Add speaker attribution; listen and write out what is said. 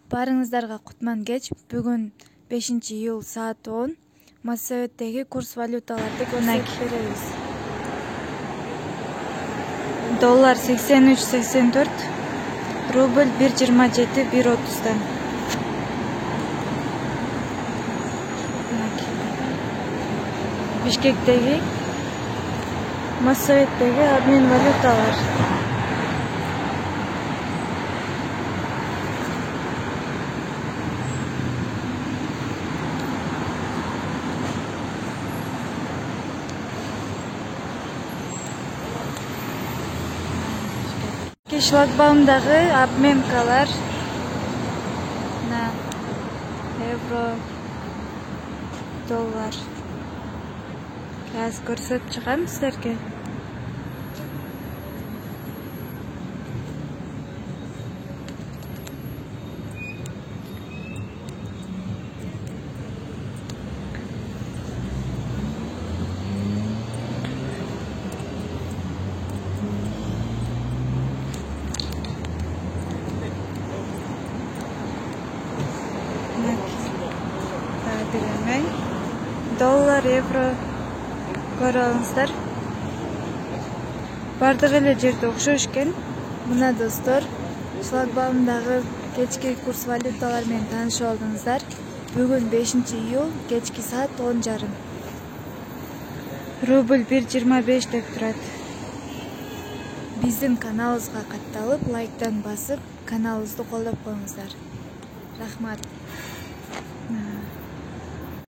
Speaker 1: Барыңыздарга кутман кеч. Бүгүн 5-июл саат 10 Моссоветтеги курс валюталарды көрсөтүп беребиз. Доллар 83.84, рубль 1.27, 1.30'dan. Бишкектеги Моссоветтеги обмен валюталар. Шлагбаумдагы обменкалар на евро, доллар. Аз көрсөтүп чыгам силерге. Доллар, евро көрө алыңыздар. Бардык эле жерде окшош экен. Мына достор, шлагбаумдагы кечки курс валюталар менен таанышып алдыңыздар. Бүгүн 5-июл кечки саат 10:30. Рубль 1.25 деп турат. Биздин каналыбызга катталып, лайктан басып, каналыбызды колдоп коюңуздар. Рахмат.